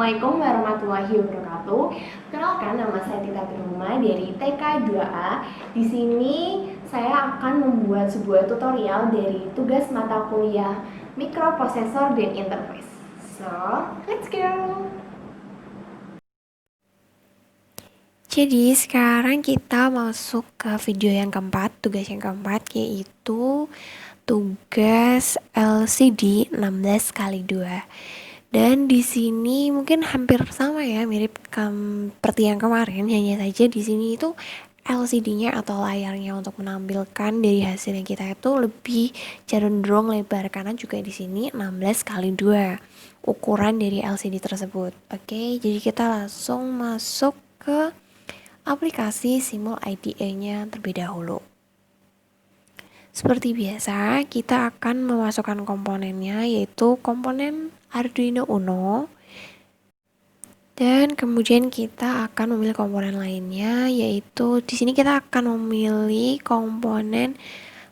Assalamualaikum warahmatullahi wabarakatuh. Kenalkan, nama saya Tita Brahma dari TK2A. Di sini saya akan membuat sebuah tutorial dari tugas mata kuliah Mikroprosesor dan Interface. So, let's go. Jadi sekarang kita masuk ke video yang keempat, tugas yang keempat, yaitu tugas LCD 16 kali 2. Dan di sini mungkin hampir sama ya, mirip seperti yang kemarin, hanya saja di sini itu LCD-nya atau layarnya untuk menampilkan dari hasil yang kita itu lebih cenderung lebar, karena juga di sini 16 kali 2 ukuran dari LCD tersebut. Oke, jadi kita langsung masuk ke aplikasi Simul IDE-nya terlebih dahulu. Seperti biasa, kita akan memasukkan komponennya, yaitu komponen Arduino Uno. Dan kemudian kita akan memilih komponen lainnya, yaitu di sini kita akan memilih komponen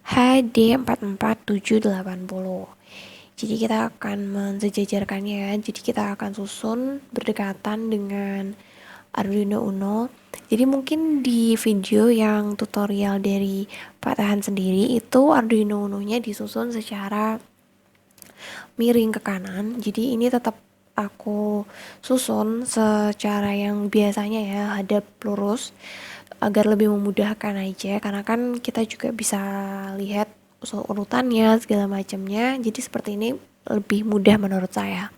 HD44780. Jadi kita akan mensejajarkannya ya. Jadi kita akan susun berdekatan dengan Arduino Uno. Jadi mungkin di video yang tutorial dari Pak Tahan sendiri itu Arduino Uno-nya disusun secara miring ke kanan. Jadi ini tetap aku susun secara yang biasanya ya, hadap lurus, agar lebih memudahkan aja, karena kan kita juga bisa lihat urutannya segala macamnya. Jadi seperti ini lebih mudah menurut saya.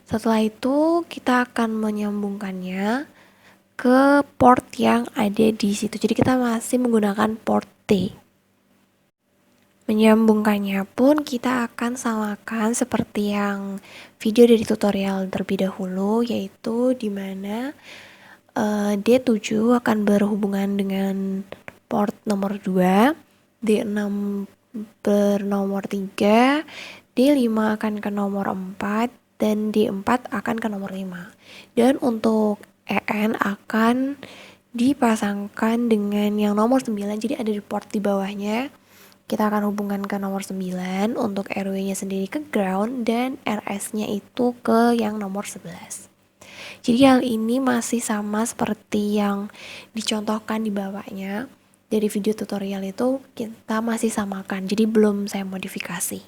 Setelah itu kita akan menyambungkannya ke port yang ada di situ. Jadi kita masih menggunakan port T. Menyambungkannya pun kita akan samakan seperti yang video dari tutorial terlebih dahulu, yaitu dimana D7 akan berhubungan dengan port nomor 2, D6 bernomor 3, D5 akan ke nomor 4, dan D4 akan ke nomor 5. Dan untuk EN akan dipasangkan dengan yang nomor 9, jadi ada di port di bawahnya. Kita akan hubungkan ke nomor 9, untuk RW-nya sendiri ke ground, dan RS-nya itu ke yang nomor 11. Jadi hal ini masih sama seperti yang dicontohkan di bawahnya. Dari video tutorial itu kita masih samakan, jadi belum saya modifikasi.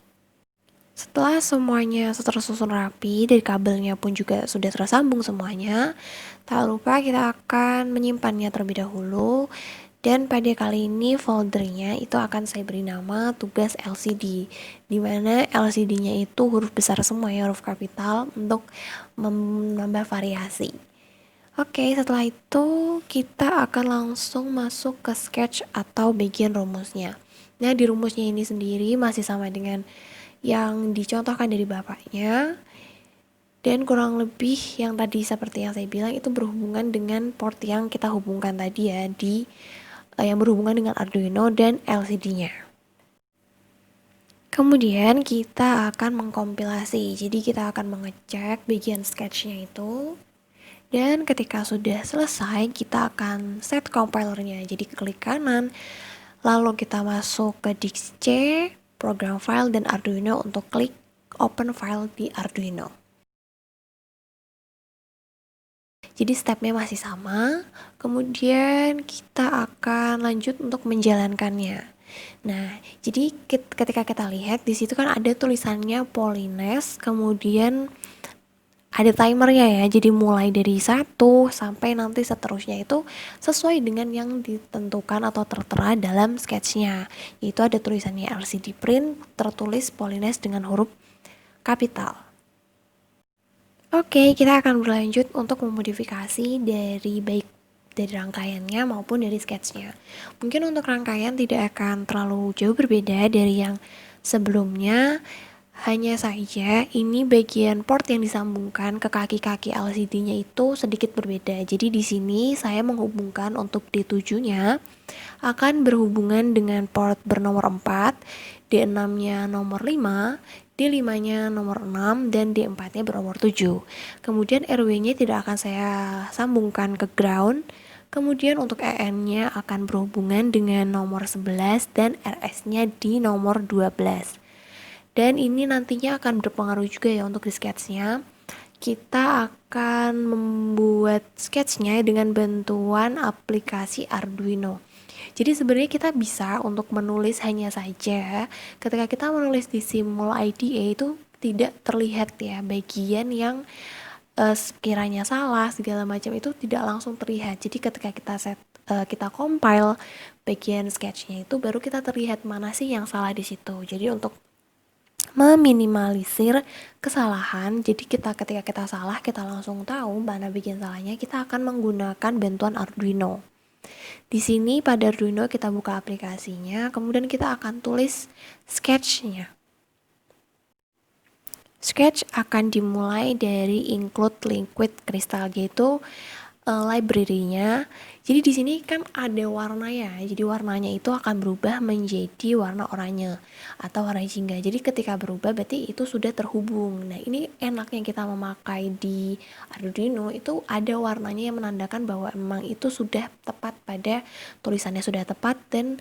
Setelah semuanya tersusun rapi, dari kabelnya pun juga sudah tersambung semuanya, tak lupa kita akan menyimpannya terlebih dahulu. Dan pada kali ini foldernya itu akan saya beri nama tugas LCD, dimana LCD-nya itu huruf besar semua ya, huruf kapital, untuk menambah variasi. Oke, setelah itu kita akan langsung masuk ke sketch atau bagian rumusnya. Nah, di rumusnya ini sendiri masih sama dengan yang dicontohkan dari bapaknya, dan kurang lebih yang tadi seperti yang saya bilang itu berhubungan dengan port yang kita hubungkan tadi ya, yang berhubungan dengan Arduino dan LCD-nya. Kemudian kita akan mengkompilasi, jadi kita akan mengecek bagian sketchnya itu. Dan ketika sudah selesai, kita akan set compilernya. Jadi klik kanan, lalu kita masuk ke disk C, program file, dan Arduino untuk klik open file di Arduino. Jadi stepnya masih sama, kemudian kita akan lanjut untuk menjalankannya. Nah, jadi ketika kita lihat di situ kan ada tulisannya Polines, kemudian ada timernya ya, jadi mulai dari 1 sampai nanti seterusnya itu sesuai dengan yang ditentukan atau tertera dalam sketchnya, yaitu ada tulisannya LCD print, tertulis Polines dengan huruf kapital. Oke, kita akan berlanjut untuk memodifikasi dari baik dari rangkaiannya maupun dari sketchnya. Mungkin untuk rangkaian tidak akan terlalu jauh berbeda dari yang sebelumnya, hanya saja ini bagian port yang disambungkan ke kaki-kaki LCD-nya itu sedikit berbeda. Jadi di sini saya menghubungkan untuk D7-nya akan berhubungan dengan port bernomor 4, D6-nya nomor 5, D5-nya nomor 6, dan D4-nya bernomor 7. Kemudian RW-nya tidak akan saya sambungkan ke ground. Kemudian untuk EN-nya akan berhubungan dengan nomor 11 dan RS-nya di nomor 12. Dan ini nantinya akan berpengaruh juga ya untuk di sketch-nya. kita akan membuat sketchnya dengan bantuan aplikasi Arduino. Jadi sebenarnya kita bisa untuk menulis hanya saja ketika kita menulis di Simul IDE itu tidak terlihat ya bagian yang sekiranya salah segala macam itu tidak langsung terlihat. Jadi ketika kita compile bagian sketchnya itu baru kita terlihat mana sih yang salah di situ. Jadi untuk meminimalisir kesalahan, jadi ketika kita salah kita langsung tahu mana bagian salahnya, kita akan menggunakan bantuan Arduino. Di sini pada Arduino kita buka aplikasinya, kemudian kita akan tulis sketchnya. Sketch akan dimulai dari include liquid crystal, yaitu library-nya. Jadi di sini kan ada warnanya. Jadi warnanya itu akan berubah menjadi warna oranye atau warna jingga. Jadi ketika berubah berarti itu sudah terhubung. Nah, ini enaknya kita memakai di Arduino itu ada warnanya yang menandakan bahwa memang itu sudah tepat pada tulisannya sudah tepat dan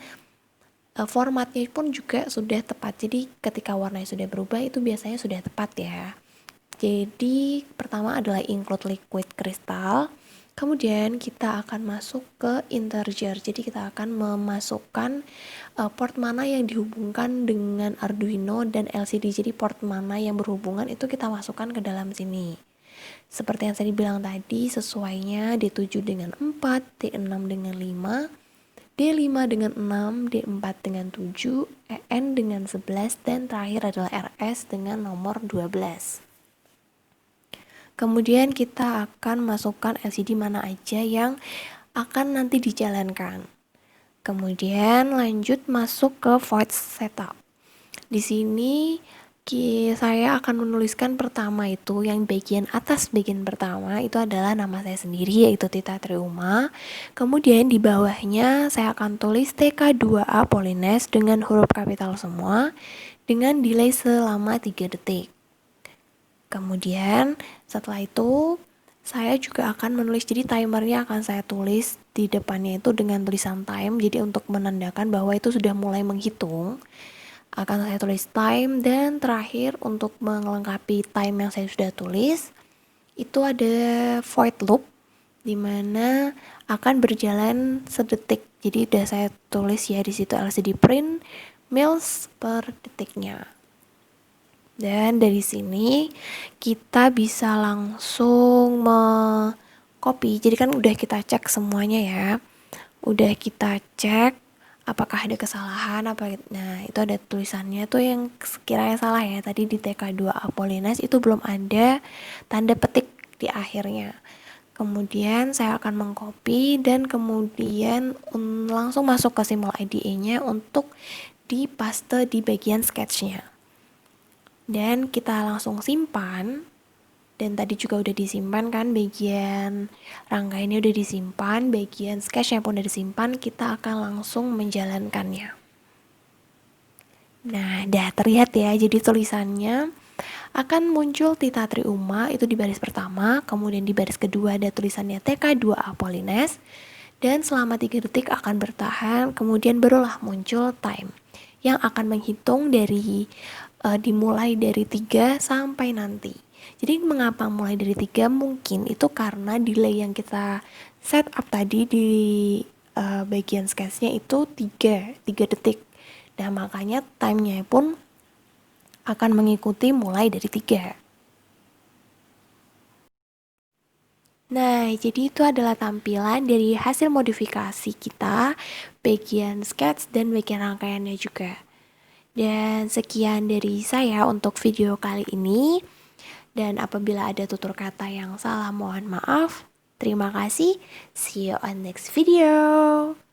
formatnya pun juga sudah tepat. Jadi ketika warnanya sudah berubah itu biasanya sudah tepat ya. Jadi pertama adalah include liquid crystal. Kemudian kita akan masuk ke integer. Jadi kita akan memasukkan port mana yang dihubungkan dengan Arduino dan LCD. Jadi port mana yang berhubungan itu kita masukkan ke dalam sini. Seperti yang saya bilang tadi, sesuainya D7 dengan 4, D6 dengan 5, D5 dengan 6, D4 dengan 7, EN dengan 11, dan terakhir adalah RS dengan nomor 12. Kemudian kita akan masukkan LCD mana aja yang akan nanti dijalankan. Kemudian lanjut masuk ke void setup. Di sini saya akan menuliskan pertama itu yang bagian atas, bagian pertama itu adalah nama saya sendiri yaitu Tita Triuma. Kemudian di bawahnya saya akan tulis TK2A Polines dengan huruf kapital semua dengan delay selama 3 detik. Kemudian setelah itu saya juga akan menulis, jadi timernya akan saya tulis di depannya itu dengan tulisan time, jadi untuk menandakan bahwa itu sudah mulai menghitung akan saya tulis time. Dan terakhir untuk melengkapi time yang saya sudah tulis itu ada void loop dimana akan berjalan sedetik. Jadi udah saya tulis ya di situ LCD print mils per detiknya. Dan dari sini kita bisa langsung copy. Jadi kan udah kita cek semuanya ya. Udah kita cek apakah ada kesalahan apa. Nah, itu ada tulisannya tuh yang sekiranya salah ya. Tadi di TK2 Apollines itu belum ada tanda petik di akhirnya. Kemudian saya akan mengcopy dan kemudian langsung masuk ke Simul IDE-nya untuk dipaste di bagian sketch-nya. Dan kita langsung simpan. Dan tadi juga udah disimpan kan, bagian rangkaiannya udah disimpan, bagian sketchnya pun udah disimpan. Kita akan langsung menjalankannya. Nah, udah terlihat ya, jadi tulisannya akan muncul Tita Triuma itu di baris pertama, kemudian di baris kedua ada tulisannya TK2A Polines, dan selama 3 detik akan bertahan, kemudian barulah muncul time yang akan menghitung dari dimulai dari 3 sampai nanti. Jadi mengapa mulai dari 3? Mungkin itu karena delay yang kita set up tadi di bagian sketchnya itu 3 detik. Nah, makanya time-nya pun akan mengikuti mulai dari 3. Nah, jadi itu adalah tampilan dari hasil modifikasi kita, bagian sketch dan bagian rangkaiannya juga. Dan sekian dari saya untuk video kali ini. Dan apabila ada tutur kata yang salah mohon maaf. Terima kasih. See you on next video.